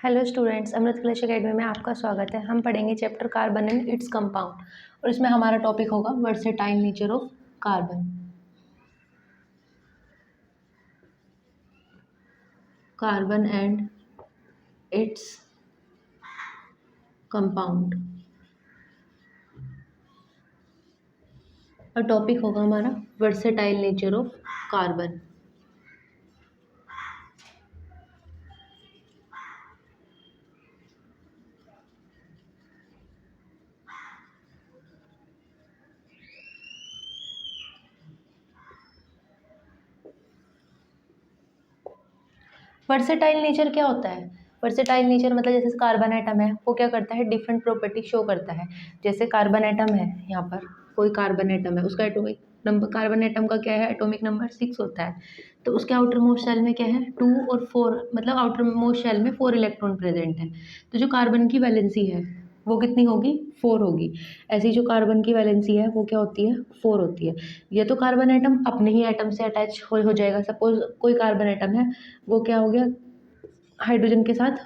Hello students, अमृत कलश academy में आपका स्वागत है। हम पढ़ेंगे chapter carbon and its compound और इसमें हमारा टॉपिक होगा versatile nature of carbon. Carbon and its compound और टॉपिक होगा हमारा versatile nature of carbon. Versatile nature क्या होता है? वर्सेटाइल नेचर मतलब जैसे कार्बन एटम है, वो क्या करता है, डिफरेंट प्रॉपर्टी शो करता है। जैसे कार्बन एटम है, यहाँ पर कोई कार्बन एटम है, उसका एटॉमिक नंबर, कार्बन एटम का क्या है, एटॉमिक नंबर 6 होता है। तो उसके आउटर मोस्ट शेल में क्या है, 2 और 4, मतलब आउटर मोस्ट शेल में 4 इलेक्ट्रॉन प्रेजेंट है। तो जो कार्बन की वैलेंसी है वो कितनी होगी, 4 होगी। ऐसी जो कार्बन की वैलेंसी है वो क्या होती है, 4 होती है। ये तो कार्बन एटम अपने ही एटम से अटैच हो जाएगा। सपोज कोई कार्बन एटम है, वो क्या हो गया, हाइड्रोजन के साथ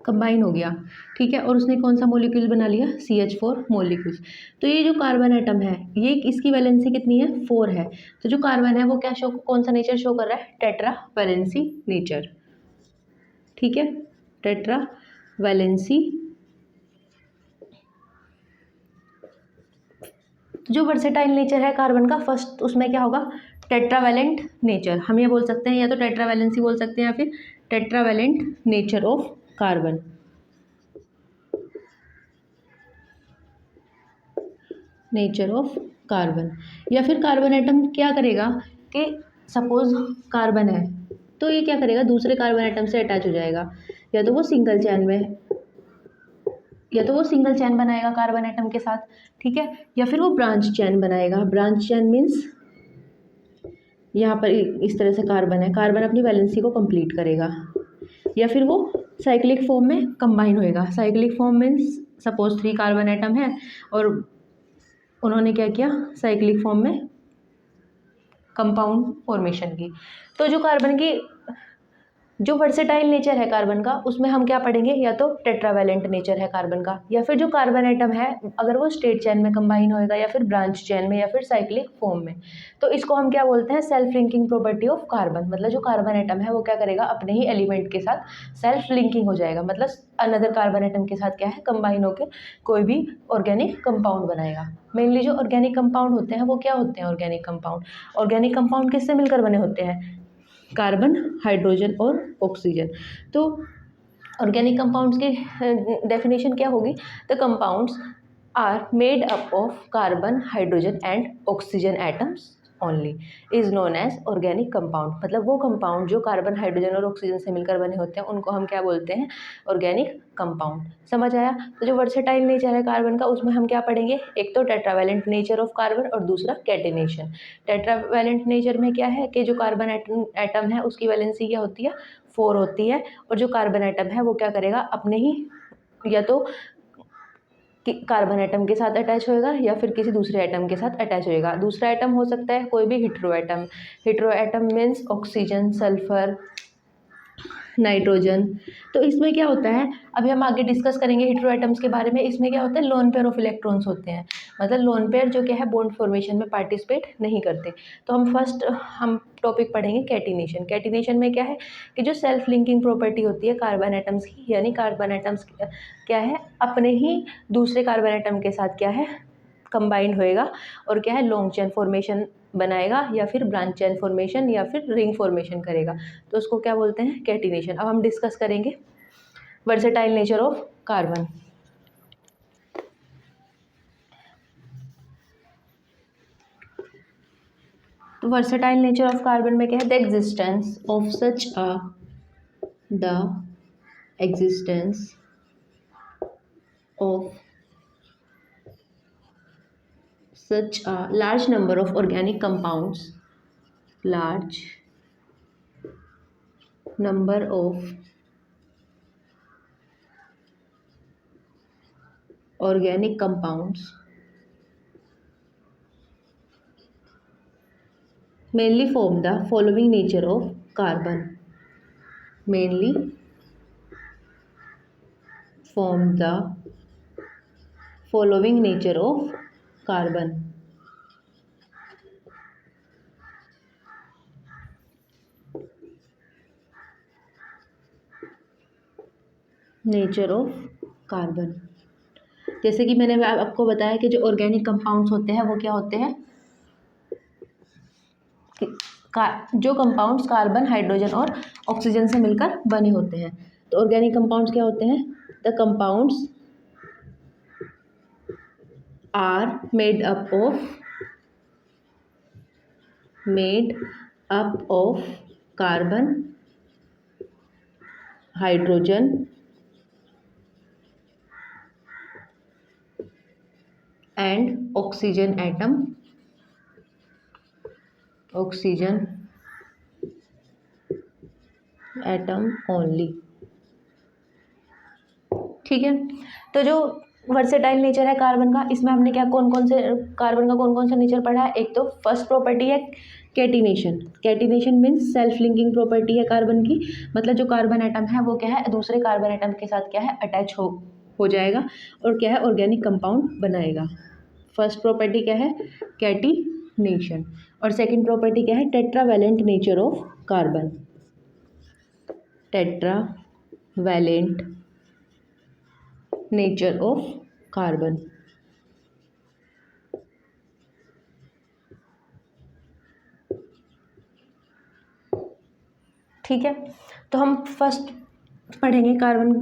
कंबाइन हो गया, ठीक है, और उसने कौन सा मॉलिक्यूल बना लिया, CH4 मॉलिक्यूल। तो ये जो कार्बन एटम है, ये इसकी वैलेंसी कितनी है, 4 है। तो जो कार्बन है वो क्या शो, कौन सा नेचर शो कर रहा है, टेट्रा वैलेंसी नेचर, ठीक है, टेट्रा वैलेंसी। जो वर्सेटाइल नेचर है कार्बन का, फर्स्ट उसमें क्या होगा, टेट्रावैलेंट नेचर। हम ये बोल सकते हैं, या तो टेट्रावैलेंसी बोल सकते हैं या फिर tetravalent nature of carbon. Nature of carbon, या फिर कार्बन एटम क्या करेगा कि सपोज कार्बन है तो ये क्या करेगा, दूसरे कार्बन एटम से अटैच हो जाएगा। या तो वो सिंगल चैन में, या तो वो सिंगल चैन बनाएगा कार्बन एटम के साथ, ठीक है, या फिर वो ब्रांच चैन बनाएगा। ब्रांच चैन मीन्स यहाँ पर इस तरह से कार्बन है, कार्बन अपनी वैलेंसी को कंप्लीट करेगा। या फिर वो साइक्लिक फॉर्म में कंबाइन होएगा। Cyclic form means suppose 3 carbon atom है और उन्होंने क्या किया, साइक्लिक फॉर्म में कंपाउंड फॉर्मेशन की। तो जो कार्बन की जो वर्सेटाइल नेचर है कार्बन का, उसमें हम क्या पढ़ेंगे, या तो टेट्रावैलेंट नेचर है कार्बन का, या फिर जो कार्बन एटम है अगर वो स्ट्रेट चेन में कंबाइन होएगा, या फिर ब्रांच चेन में, या फिर साइक्लिक फॉर्म में, तो इसको हम क्या बोलते हैं, self linking property of carbon. मतलब जो कार्बन एटम है वो क्या करेगा, अपने ही एलिमेंट के साथ सेल्फ लिंकिंग हो जाएगा, मतलब अनदर कार्बन एटम के साथ क्या है, कंबाइन होकर कोई भी ऑर्गेनिक कंपाउंड बनाएगा। मेनली जो ऑर्गेनिक कंपाउंड होते हैं वो क्या होते हैं, ऑर्गेनिक कंपाउंड किससे मिलकर बने होते हैं, कार्बन, हाइड्रोजन और ऑक्सीजन। तो ऑर्गेनिक कंपाउंड्स की डेफिनेशन क्या होगी, the compounds are made up of carbon, hydrogen and oxygen atoms only, is known as organic compound. मतलब वो कंपाउंड जो कार्बन, हाइड्रोजन और ऑक्सीजन से मिलकर बने होते हैं उनको हम क्या बोलते हैं, ऑर्गेनिक कंपाउंड। समझ आया। तो जो वर्सेटाइल नेचर है कार्बन का, उसमें हम क्या पढ़ेंगे, एक तो टेट्रावैलेंट नेचर ऑफ कार्बन और दूसरा कैटिनेशन। टेट्रावैलेंट नेचर में क्या है कि जो कार्बन एटम है उसकी वैलेंसी क्या होती है, 4 होती है, और जो कार्बन एटम है वो क्या करेगा, अपने ही या तो कार्बन एटम के साथ अटैच होएगा या फिर किसी दूसरे एटम के साथ अटैच होएगा। दूसरा एटम हो सकता है कोई भी hetero atom. Hetero atom means oxygen, sulphur, nitrogen. तो इसमें क्या होता है, अभी हम आगे डिस्कस करेंगे हेटेरो एटम्स के बारे में। इसमें क्या होता है, लोन पेयर ऑफ इलेक्ट्रॉन्स होते हैं, मतलब लोन पेयर जो क्या है बॉन्ड फॉर्मेशन में पार्टिसिपेट नहीं करते। तो हम टॉपिक पढ़ेंगे कैटिनेशन। कैटिनेशन में क्या है कि जो सेल्फ लिंकिंग प्रॉपर्टी होती है कार्बन एटम्स की, यानी कार्बन एटम्स क्या है, अपने ही दूसरे कार्बन एटम के साथ क्या है, कंबाइंड होएगा और क्या है, लॉन्ग चेन फॉर्मेशन बनाएगा, या फिर ब्रांच चेन फॉर्मेशन, या फिर रिंग फॉर्मेशन करेगा। तो उसको क्या बोलते हैं, कैटिनेशन। अब हम डिस्कस करेंगे वर्सेटाइल नेचर ऑफ कार्बन। तो वर्सेटाइल नेचर ऑफ कार्बन में क्या है, the existence of such a large number of organic compounds, large number of organic compounds mainly form the following nature of carbon. Mainly form the following nature of carbon. Nature of carbon, जैसे कि मैंने आपको बताया कि जो organic compounds होते हैं वो क्या होते हैं, जो कंपाउंड्स कार्बन, हाइड्रोजन और ऑक्सीजन से मिलकर बने होते हैं। तो ऑर्गेनिक कंपाउंड्स क्या होते हैं? The compounds are made up of carbon, hydrogen and oxygen atom only. ठीक है, तो जो वर्सेटाइल नेचर है कार्बन का, इसमें हमने क्या कार्बन का कौन कौन सा नेचर पढ़ा है? एक तो फर्स्ट प्रॉपर्टी है catenation. Catenation means self linking property है कार्बन की, मतलब जो कार्बन एटम है वो क्या है, दूसरे कार्बन एटम के साथ क्या है, अटैच हो जाएगा और क्या है, ऑर्गेनिक कंपाउंड बनाएगा। फर्स्ट प्रॉपर्टी क्या है? कैटिनेशन। और सेकंड प्रॉपर्टी क्या है? Tetravalent nature of carbon. Tetravalent nature of carbon. ठीक है, तो हम फर्स्ट पढ़ेंगे कार्बन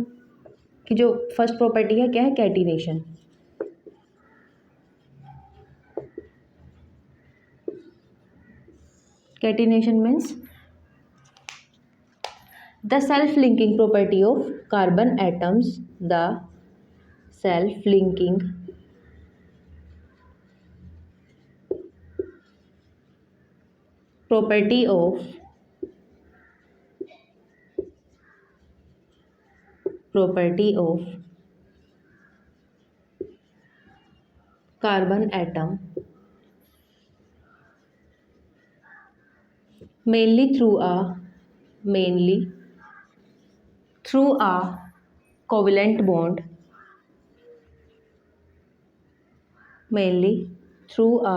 की जो फर्स्ट प्रॉपर्टी है क्या है, catenation. Catenation means the self linking property of carbon atoms, the self linking property of carbon atom mainly through a covalent bond, mainly through a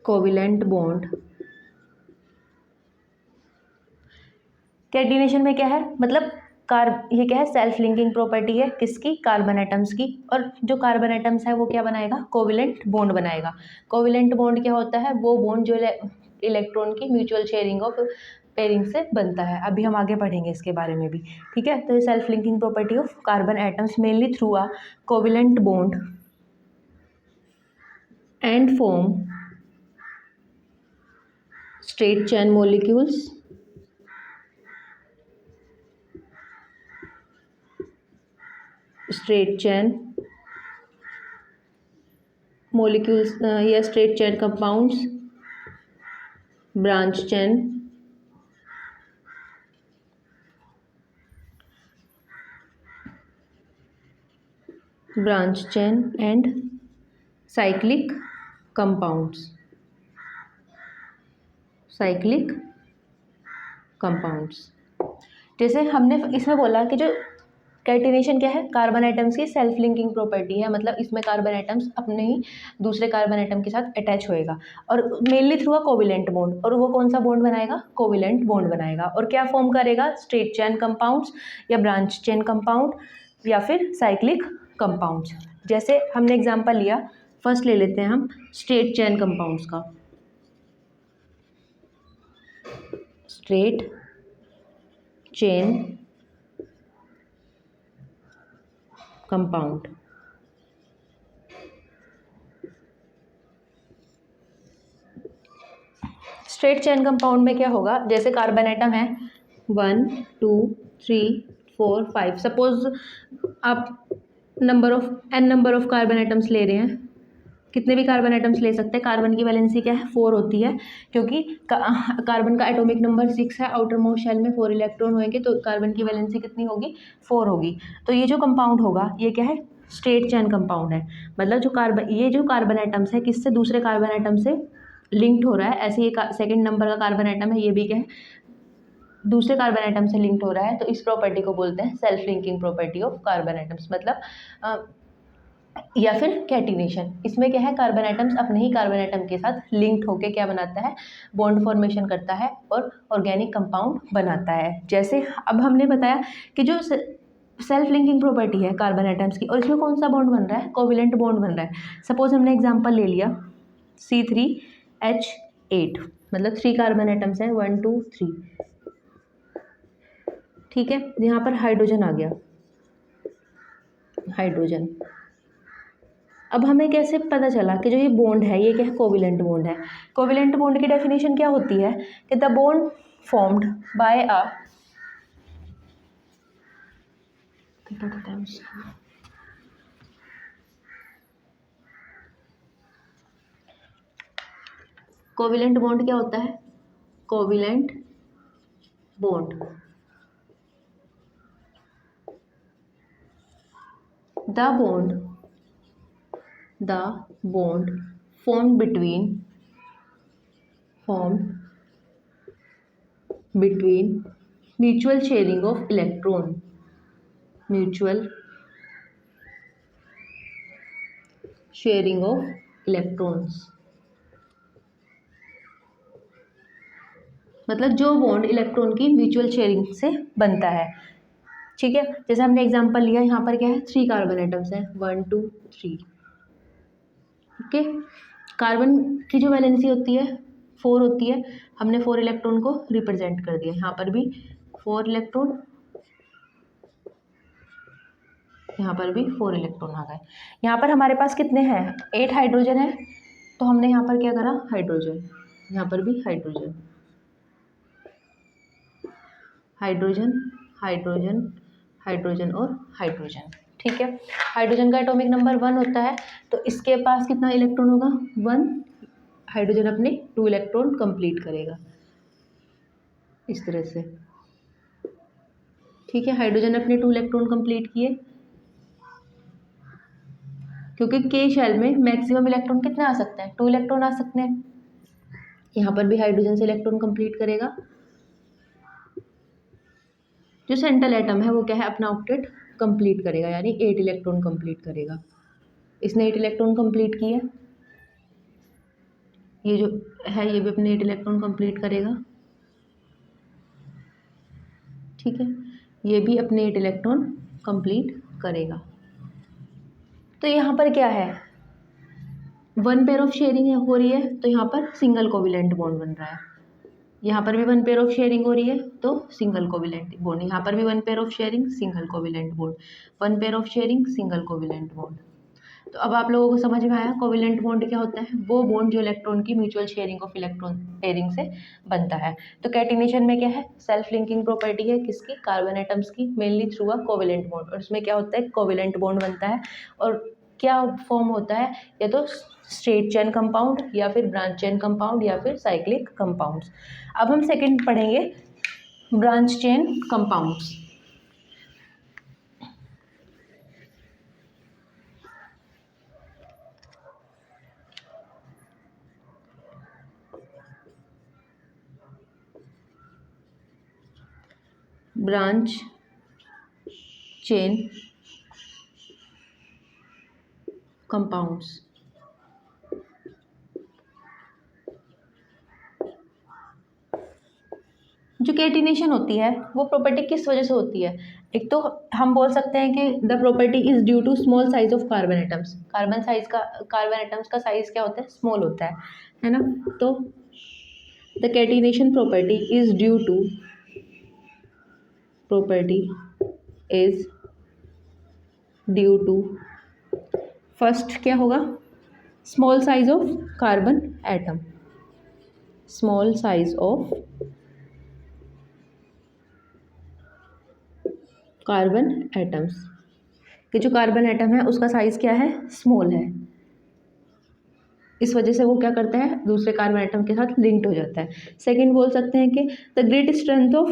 covalent bond। Catenation में क्या है, मतलब ये क्या है, सेल्फ लिंकिंग प्रॉपर्टी है किसकी, carbon atoms की। और जो कार्बन एटम्स है वो क्या बनाएगा, कोवेलेंट बॉन्ड बनाएगा। कोवेलेंट बॉन्ड क्या होता है, वो बॉन्ड जो इलेक्ट्रॉन की म्यूचुअल शेयरिंग ऑफ पेयरिंग से बनता है। अभी हम आगे पढ़ेंगे इसके बारे में भी। ठीक है, तो ये self linking property of carbon atoms mainly through a covalent bond and form straight chain molecules, straight chain compounds, branch chain, and cyclic compounds। जैसे हमने इसमें बोला कि जो कैटिनेशन क्या है, कार्बन एटम्स की सेल्फ लिंकिंग प्रॉपर्टी है, मतलब इसमें कार्बन एटम्स अपने ही दूसरे कार्बन एटम के साथ अटैच होएगा और mainly through a covalent bond. और वो कौन सा बॉन्ड बनाएगा, कोवेलेंट बॉन्ड बनाएगा। और क्या फॉर्म करेगा, स्ट्रेट चेन कंपाउंड्स या ब्रांच चेन कंपाउंड या फिर साइक्लिक कंपाउंड्स। जैसे हमने एग्जाम्पल लिया, फर्स्ट ले लेते हैं हम स्ट्रेट चेन कंपाउंड्स का। Straight chain compound, straight chain compound में क्या होगा, जैसे कार्बन एटम है 1 2 3 4 5। सपोज आप n number of carbon atoms ले रहे हैं, कितने भी कार्बन एटम्स ले सकते हैं। कार्बन की वैलेंसी क्या है, 4 होती है, क्योंकि कार्बन का एटॉमिक नंबर 6 है, आउटर मोस्ट शेल में 4 इलेक्ट्रॉन होंगे, तो कार्बन की वैलेंसी कितनी होगी, 4 होगी। तो ये जो कंपाउंड होगा ये क्या है, स्ट्रेट चेन कंपाउंड है। मतलब ये जो कार्बन एटम्स है किससे, दूसरे कार्बन एटम से लिंक्ड हो रहा है। ऐसे ये सेकंड नंबर का कार्बन एटम है, ये भी क्या है, दूसरे कार्बन आइटम से लिंक्ड हो रहा है, तो इस प्रॉपर्टी को बोलते हैं self linking property of carbon atoms, मतलब या फिर कैटिनेशन। इसमें क्या है, कार्बन आइटम्स अपने ही कार्बन आइटम के साथ लिंक्ड होकर क्या बनाता है, बॉन्ड फॉर्मेशन करता है और ऑर्गेनिक कंपाउंड बनाता है। जैसे अब हमने बताया कि जो सेल्फ लिंकिंग प्रॉपर्टी है कार्बन आइटम्स की, और इसमें कौन सा बॉन्ड बन रहा है, कोविलेंट बॉन्ड बन रहा है। सपोज हमने एग्जांपल ले लिया C3H8, मतलब 3 कार्बन आइटम्स हैं, 1 2 3, ठीक है। यहाँ पर हाइड्रोजन आ गया, हाइड्रोजन। अब हमें कैसे पता चला कि जो ये बॉन्ड है ये क्या है, कोविलेंट बॉन्ड है। कोविलेंट बॉन्ड की डेफिनेशन क्या होती है कि the bond formed by a covalent bond क्या होता है, covalent bond, the bond formed between mutual sharing of electron, mutual sharing of electrons, मतलब जो बॉन्ड इलेक्ट्रॉन की म्यूचुअल शेयरिंग से बनता है, ठीक है। जैसे हमने एग्जांपल लिया, यहाँ पर क्या है, 3 कार्बन आइटम्स हैं, 1 2 3, ओके। कार्बन की जो वैलेंसी होती है 4 होती है, हमने 4 इलेक्ट्रॉन को रिप्रेजेंट कर दिया, यहाँ पर भी 4 इलेक्ट्रॉन, यहाँ पर भी 4 इलेक्ट्रॉन आ गए। यहाँ पर हमारे पास कितने हैं, 8 हाइड्रोजन है, तो हमने यहाँ पर क्या करा, हाइड्रोजन, यहाँ पर भी हाइड्रोजन, हाइड्रोजन हाइड्रोजन हाइड्रोजन और हाइड्रोजन, ठीक है। हाइड्रोजन का एटॉमिक नंबर 1 होता है, तो इसके पास कितना इलेक्ट्रॉन होगा, 1। हाइड्रोजन अपने 2 इलेक्ट्रॉन कंप्लीट करेगा इस तरह से, ठीक है। हाइड्रोजन अपने 2 इलेक्ट्रॉन कंप्लीट किए, क्योंकि के शेल में मैक्सिमम इलेक्ट्रॉन कितने आ सकते हैं, 2 इलेक्ट्रॉन आ सकते हैं। यहाँ पर भी हाइड्रोजन से इलेक्ट्रॉन कंप्लीट करेगा। जो सेंट्रल एटम है वो क्या है, अपना ऑक्टेट कंप्लीट करेगा, यानी 8 इलेक्ट्रॉन कंप्लीट करेगा। इसने 8 इलेक्ट्रॉन कंप्लीट किए, ये जो है ये भी अपने 8 इलेक्ट्रॉन कंप्लीट करेगा, ठीक है। ये भी अपने 8 इलेक्ट्रॉन कंप्लीट करेगा। तो यहाँ पर क्या है, 1 पेयर ऑफ शेयरिंग हो रही है, तो यहाँ पर सिंगल कोविलेंट बॉन्ड बन रहा है। यहाँ पर भी 1 पेयर ऑफ शेयरिंग हो रही है, तो सिंगल कोविलेंट बॉन्ड। यहाँ पर भी 1 pair of sharing, single covalent bond, 1 pair of sharing, single covalent bond. तो अब आप लोगों को समझ में आया कोविलेंट बॉन्ड क्या होता है, वो बॉन्ड जो इलेक्ट्रॉन की mutual sharing of electron pairing से बनता है। तो कैटिनेशन में क्या है, सेल्फ लिंकिंग प्रॉपर्टी है किसकी, कार्बन एटम्स की, mainly through a covalent bond. और उसमें क्या होता है, कोविलेंट बॉन्ड बनता है, और क्या फॉर्म होता है, या तो स्ट्रेट चेन कंपाउंड, या फिर ब्रांच चेन कंपाउंड, या फिर साइक्लिक कंपाउंड्स। अब हम सेकंड पढ़ेंगे branch chain compounds. Branch chain compounds, जो कैटिनेशन होती है वो प्रॉपर्टी किस वजह से होती है। एक तो हम बोल सकते हैं कि the property is due to small size of carbon atoms. Carbon atoms का साइज क्या होता है, स्मॉल होता है ना। तो the catenation property is due to first क्या होगा, small size of carbon atom, small size of carbon atoms, कि जो कार्बन एटम है उसका साइज क्या है, स्मॉल है। इस वजह से वो क्या करता है, दूसरे कार्बन एटम के साथ लिंक्ड हो जाता है। सेकंड बोल सकते हैं कि the great strength of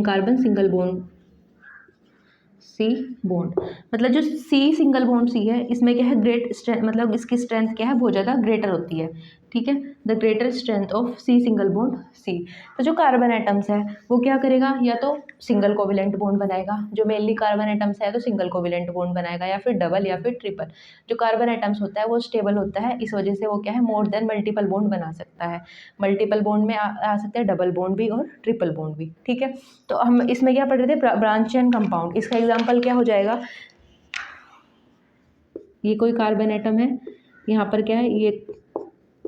carbon single bond C bond, मतलब जो सी सिंगल बॉन्ड सी है इसमें क्या है ग्रेट स्ट्रेंथ, मतलब इसकी स्ट्रेंथ क्या है बहुत ज़्यादा ग्रेटर होती है, ठीक है, the greater strength of C single bond C. तो जो कार्बन एटम्स है वो क्या करेगा, या तो सिंगल कोवेलेंट बॉन्ड बनाएगा, जो मेनली कार्बन एटम्स है तो सिंगल कोवेलेंट बॉन्ड बनाएगा, या फिर डबल या फिर ट्रिपल। जो कार्बन एटम्स होता है वो स्टेबल होता है, इस वजह से वो क्या है मोर देन मल्टीपल बॉन्ड बना सकता है। मल्टीपल बॉन्ड में आ सकते हैं डबल बॉन्ड भी और ट्रिपल बॉन्ड भी, ठीक है। तो हम इसमें क्या पढ़ रहे थे, ब्रांच चेन कंपाउंड। इसका एग्जाम्पल क्या हो जाएगा, ये कोई कार्बन एटम है, यहाँ पर क्या है ये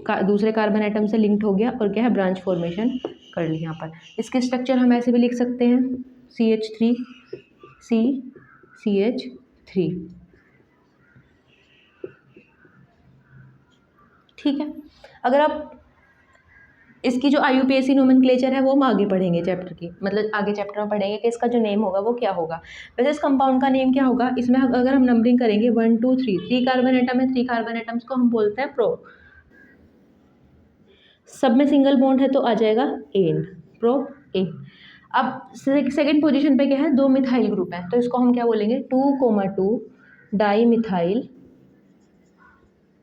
दूसरे कार्बन एटम से लिंक्ड हो गया और क्या है ब्रांच फॉर्मेशन कर ली। यहाँ पर इसके स्ट्रक्चर हम ऐसे भी लिख सकते हैं, CH3 CH3, ठीक है। अगर आप इसकी जो IUPAC नोमेनक्लेचर है वो हम आगे पढ़ेंगे चैप्टर की, मतलब आगे चैप्टर में पढ़ेंगे कि इसका जो नेम होगा वो क्या होगा। वैसे इस कंपाउंड का नेम क्या होगा, इसमें अगर हम नंबरिंग करेंगे 1 2 3, 3 कार्बन एटम है, 3 कार्बन एटम्स को हम बोलते हैं प्रो। सब में सिंगल बॉन्ड है तो आ जाएगा एन, प्रो एन। अब सेकंड पोजीशन पे क्या है, 2 मिथाइल ग्रुप है तो इसको हम क्या बोलेंगे 2,2 डाई मिथाइल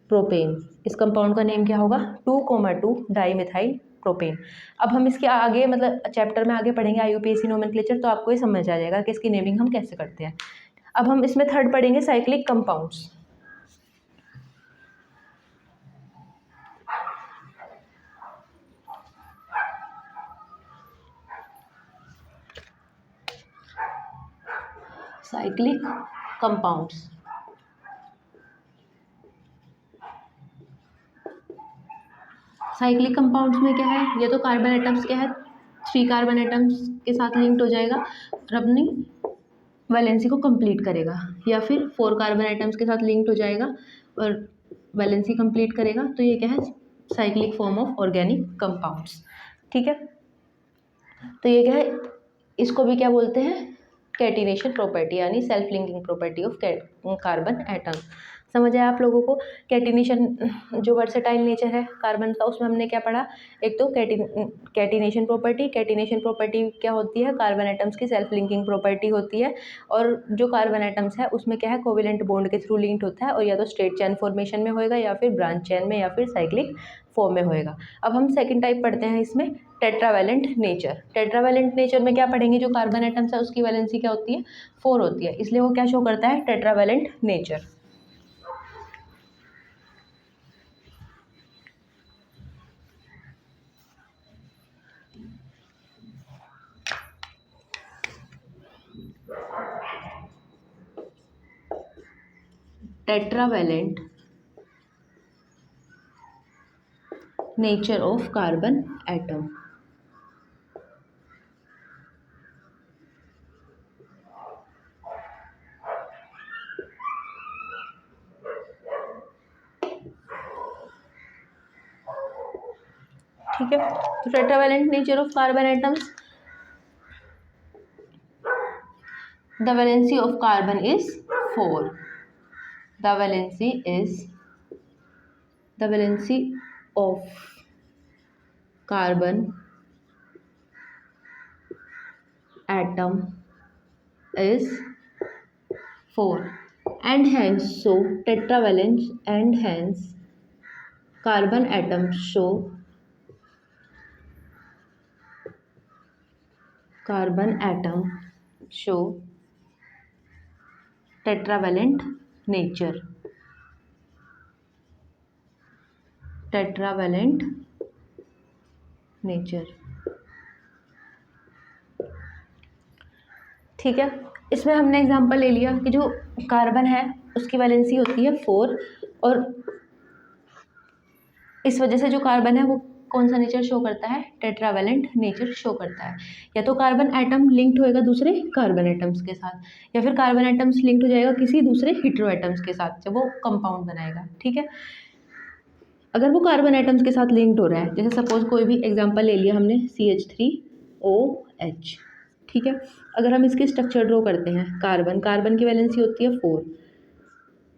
प्रोपेन। इस कंपाउंड का नेम क्या होगा 2,2 डाई मिथाइल प्रोपेन। अब हम इसके आगे मतलब चैप्टर में आगे पढ़ेंगे IUPAC नोमेनक्लेचर, तो आपको ये समझ आ जाएगा कि इसकी नेमिंग हम कैसे करते हैं। अब हम इसमें थर्ड पढ़ेंगे cyclic compounds. Cyclic compounds, cyclic compounds में क्या है, ये तो कार्बन एटम्स क्या है 3 कार्बन एटम्स के साथ लिंक्ड हो जाएगा और अपनी वैलेंसी को कंप्लीट करेगा, या फिर 4 कार्बन एटम्स के साथ लिंक्ड हो जाएगा और वैलेंसी कंप्लीट करेगा। तो ये क्या है cyclic form of organic compounds, ठीक है। तो ये क्या है, इसको भी क्या बोलते हैं कैटिनेशन प्रॉपर्टी, यानी self linking property of carbon atom. समझ आया आप लोगों को। कैटिनेशन जो वर्सेटाइल नेचर है कार्बन का, उसमें हमने क्या पढ़ा, एक तो कैटिनेशन प्रॉपर्टी। कैटिनेशन प्रॉपर्टी क्या होती है, कार्बन एटम्स की सेल्फ लिंकिंग प्रॉपर्टी होती है, और जो कार्बन एटम्स है उसमें क्या है कोवेलेंट बॉन्ड के थ्रू लिंक्ड होता है, और या तो स्ट्रेट चेन फॉर्मेशन में होएगा या फिर ब्रांच चेन में या फिर साइक्लिक फॉर्म में होएगा। अब हम सेकेंड टाइप पढ़ते हैं इसमें टेट्रावैलेंट नेचर। टेट्रावैलेंट नेचर में क्या पढ़ेंगे, जो कार्बन एटम्स है उसकी वैलेंसी क्या होती है 4 होती है, इसलिए वो क्या शो करता है tetravalent nature. Tetravalent nature of carbon atom. ठीक है, तो tetravalent nature of carbon atoms, the valency of carbon is 4, the valency of carbon atom is 4 and hence so tetravalent and hence carbon atoms show tetravalent nature, ठीक है। इसमें हमने example ले लिया कि जो कार्बन है उसकी वैलेंसी होती है 4, और इस वजह से जो कार्बन है वो कौन सा नेचर शो करता है टेट्रावैलेंट नेचर शो करता है। या तो कार्बन एटम लिंक्ड होएगा दूसरे कार्बन एटम्स के साथ, या फिर कार्बन एटम्स लिंक्ड हो जाएगा किसी दूसरे हेटेरो एटम्स के साथ जब वो कंपाउंड बनाएगा, ठीक है। अगर वो कार्बन एटम्स के साथ लिंक्ड हो रहा है, जैसे सपोज कोई भी एग्जांपल ले लिया हमने CH3OH, ठीक है। अगर हम इसकी स्ट्रक्चर ड्रॉ करते हैं, कार्बन की वैलेंसी होती है 4,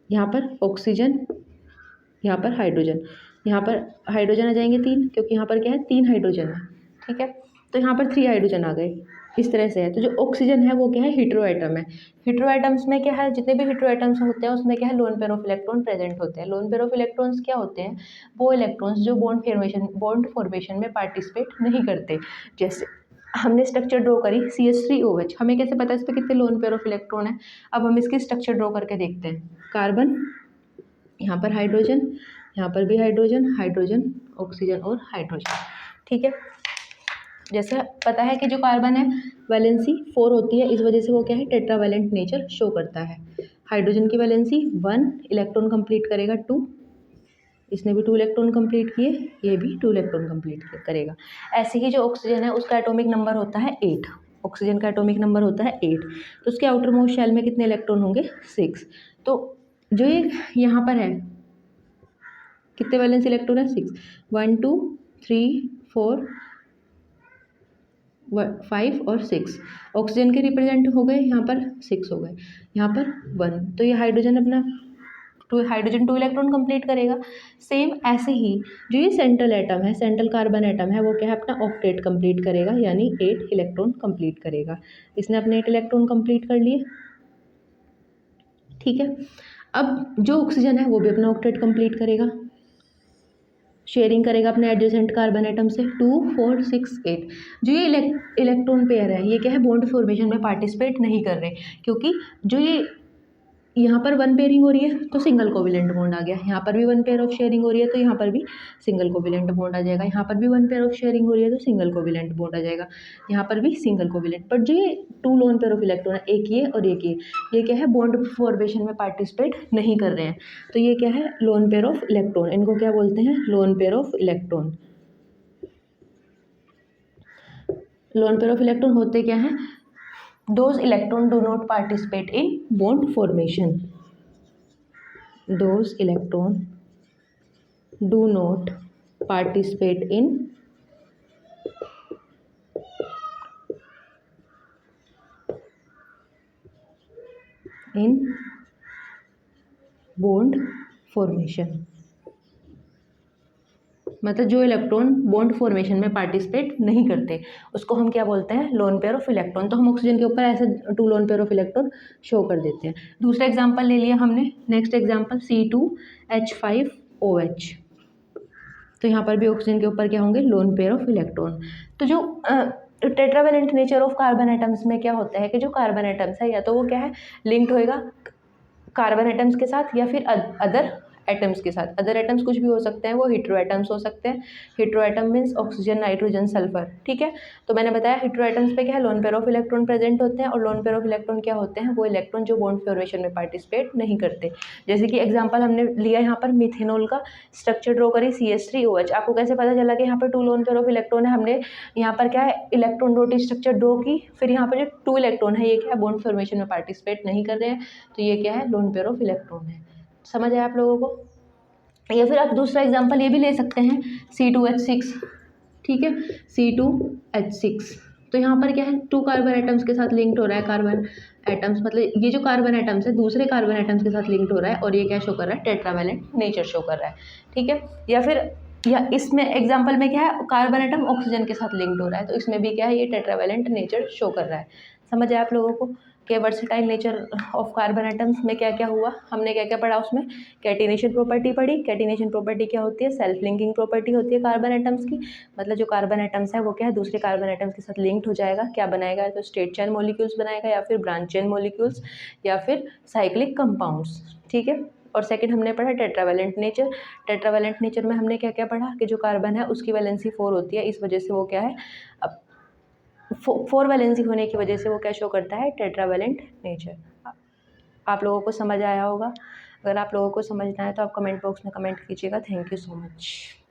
यहाँ पर ऑक्सीजन, यहाँ पर हाइड्रोजन, यहाँ पर हाइड्रोजन आ जाएंगे 3 क्योंकि यहाँ पर क्या है 3 हाइड्रोजन है, ठीक है। तो यहाँ पर 3 हाइड्रोजन आ गए, इस तरह से है। तो जो ऑक्सीजन है वो क्या है, हेटेरो एटम है। हेटेरो एटम्स में क्या है, जितने भी हेटेरो एटम्स होते हैं उसमें क्या है, lone pair of electron present होते हैं। लोन पेयर ऑफ इलेक्ट्रॉन्स क्या होते हैं, वो इलेक्ट्रॉन्स जो बॉन्ड फॉर्मेशन में पार्टिसिपेट नहीं करते। जैसे हमने स्ट्रक्चर ड्रॉ करी CH3OH, हमें कैसे पता है इस पर कितने लोन पेयर ऑफ इलेक्ट्रॉन है। अब हम इसकी स्ट्रक्चर ड्रॉ करके देखते हैं। कार्बन, यहाँ पर हाइड्रोजन, यहाँ पर भी हाइड्रोजन, हाइड्रोजन, ऑक्सीजन और हाइड्रोजन। ठीक है, जैसे पता है कि जो कार्बन है वैलेंसी 4 होती है, इस वजह से वो क्या है, टेट्रावैलेंट नेचर शो करता है। हाइड्रोजन की वैलेंसी 1, इलेक्ट्रॉन कंप्लीट करेगा 2, इसने भी 2 इलेक्ट्रॉन कंप्लीट किए, ये भी 2 इलेक्ट्रॉन कंप्लीट करेगा। ऐसे ही जो ऑक्सीजन है उसका एटॉमिक नंबर होता है 8, ऑक्सीजन का एटॉमिक नंबर होता है 8, तो उसके आउटर मोस्ट शेल में कितने इलेक्ट्रॉन होंगे, 6। तो जो ये यहाँ पर है कितने वैलेंस इलेक्ट्रॉन है, 6, 1 2 3 4 5 और 6, ऑक्सीजन के रिप्रेजेंट हो गए, यहाँ पर 6 हो गए, यहाँ पर 1, तो ये हाइड्रोजन अपना हाइड्रोजन 2 इलेक्ट्रॉन कंप्लीट करेगा। सेम ऐसे ही जो ये सेंट्रल एटम है, सेंट्रल कार्बन एटम है, वो क्या है, अपना ऑक्टेट कंप्लीट करेगा, यानी 8 इलेक्ट्रॉन कंप्लीट करेगा। इसने अपने 8 इलेक्ट्रॉन कंप्लीट कर लिए। ठीक है, अब जो ऑक्सीजन है वो भी अपना ऑक्टेट कंप्लीट करेगा, शेयरिंग करेगा अपने एडजेसेंट कार्बन एटम से। 2 4 6 8, जो ये इलेक्ट्रॉन पेयर है ये क्या है, बॉन्ड फॉर्मेशन में पार्टिसिपेट नहीं कर रहे, क्योंकि जो ये यहाँ पर 1 पेयरिंग हो रही है तो सिंगल कोविलेंट बॉन्ड आ गया, यहाँ पर भी 1 पेयर ऑफ शेयरिंग हो रही है तो यहाँ पर भी सिंगल कोविलेंट बॉन्ड आ जाएगा, यहाँ पर भी 1 पेयर ऑफ शेयरिंग हो रही है तो सिंगल कोविलेंट बॉन्ड आ जाएगा, यहाँ पर भी सिंगल कोविलेंट। बट जो ये 2 लोन पेयर ऑफ इलेक्ट्रॉन है, एक ये और एक ये क्या है, बॉन्ड फॉर्मेशन में पार्टिसिपेट नहीं कर रहे हैं, तो ये क्या है, लोन पेयर ऑफ इलेक्ट्रॉन। इनको क्या बोलते हैं, lone pair of electron. Lone pair of electron होते क्या हैं, those electron do not participate in bond formation, those electron do not participate in bond formation। मतलब जो इलेक्ट्रॉन बॉन्ड फॉर्मेशन में पार्टिसिपेट नहीं करते उसको हम क्या बोलते हैं, लोन पेयर ऑफ इलेक्ट्रॉन। तो हम ऑक्सीजन के ऊपर ऐसे 2 lone pair of electron show कर देते हैं। दूसरा एग्जांपल ले लिया हमने, नेक्स्ट एग्जांपल C2H5OH, तो यहाँ पर भी ऑक्सीजन के ऊपर क्या होंगे, लोन पेयर ऑफ इलेक्ट्रॉन। तो जो tetravalent nature of carbon atoms में क्या होता है कि जो कार्बन एटम्स है या तो वो क्या है, लिंक्ड होएगा कार्बन एटम्स के साथ या फिर अदर एटम्स के साथ। अदर एटम्स कुछ भी हो सकते हैं, वो हेटेरो एटम्स हो सकते हैं। Hetero atom means oxygen, nitrogen, sulphur. ठीक है, तो मैंने बताया हेटेरो एटम्स पे क्या है, lone pair of electron present होते हैं, और लोन पेयर ऑफ इलेक्ट्रॉन क्या होते हैं, वो इलेक्ट्रॉन जो बॉन्ड फॉर्मेशन में पार्टिसिपेट नहीं करते। जैसे कि एग्जाम्पल हमने लिया यहाँ पर मिथेनॉल का स्ट्रक्चर ड्रॉ करी CH3OH। आपको कैसे पता चला कि यहाँ पर 2 लोन पेयर ऑफ इलेक्ट्रॉन है, हमने यहाँ पर क्या है, इलेक्ट्रॉन डॉट स्ट्रक्चर ड्रॉ की, फिर यहाँ पर जो 2 इलेक्ट्रॉन है ये क्या है, बॉन्ड फॉर्मेशन में पार्टिसिपेट नहीं कर रहे हैं, तो ये क्या है, लोन पेयर ऑफ इलेक्ट्रॉन है। समझ आया आप लोगों को। या फिर आप दूसरा एग्जांपल ये भी ले सकते हैं, C2H6। ठीक है, C2H6, तो यहाँ पर क्या है, 2 कार्बन एटम्स के साथ लिंक्ड हो रहा है, कार्बन एटम्स मतलब ये जो कार्बन एटम्स है दूसरे कार्बन एटम्स के साथ लिंक्ड हो रहा है, और ये क्या शो कर रहा है, टेट्रावैलेंट नेचर शो कर रहा है। ठीक है, या इसमें एग्जाम्पल में क्या है, कार्बन एटम ऑक्सीजन के साथ लिंक्ड हो रहा है, तो इसमें भी क्या है, ये टेट्रावैलेंट नेचर शो कर रहा है। समझ आया आप लोगों को कि versatile nature of carbon atoms में क्या क्या हुआ, हमने क्या क्या पढ़ा उसमें। कैटिनेशन प्रॉपर्टी पढ़ी। कैटिनेशन प्रॉपर्टी क्या होती है, सेल्फ लिंकिंग प्रॉपर्टी होती है कार्बन एटम्स की। मतलब जो कार्बन एटम्स है वो क्या है, दूसरे कार्बन एटम्स के साथ लिंक्ड हो जाएगा, क्या बनाएगा, तो स्ट्रेट चेन मॉलिक्यूल्स बनाएगा, या फिर ब्रांच चेन मॉलिक्यूल्स, या फिर साइक्लिक कंपाउंड्स। ठीक है, और सेकंड हमने पढ़ा टेट्रावैलेंट नेचर। टेट्रावैलेंट नेचर में हमने क्या क्या पढ़ा कि जो कार्बन है उसकी वैलेंसी 4 होती है, इस वजह से वो क्या है, 4 वैलेंसी होने की वजह से वो क्या शो करता है, टेट्रावैलेंट नेचर। आप लोगों को समझ आया होगा। अगर आप लोगों को समझना है तो आप कमेंट बॉक्स में कमेंट कीजिएगा। Thank you so much.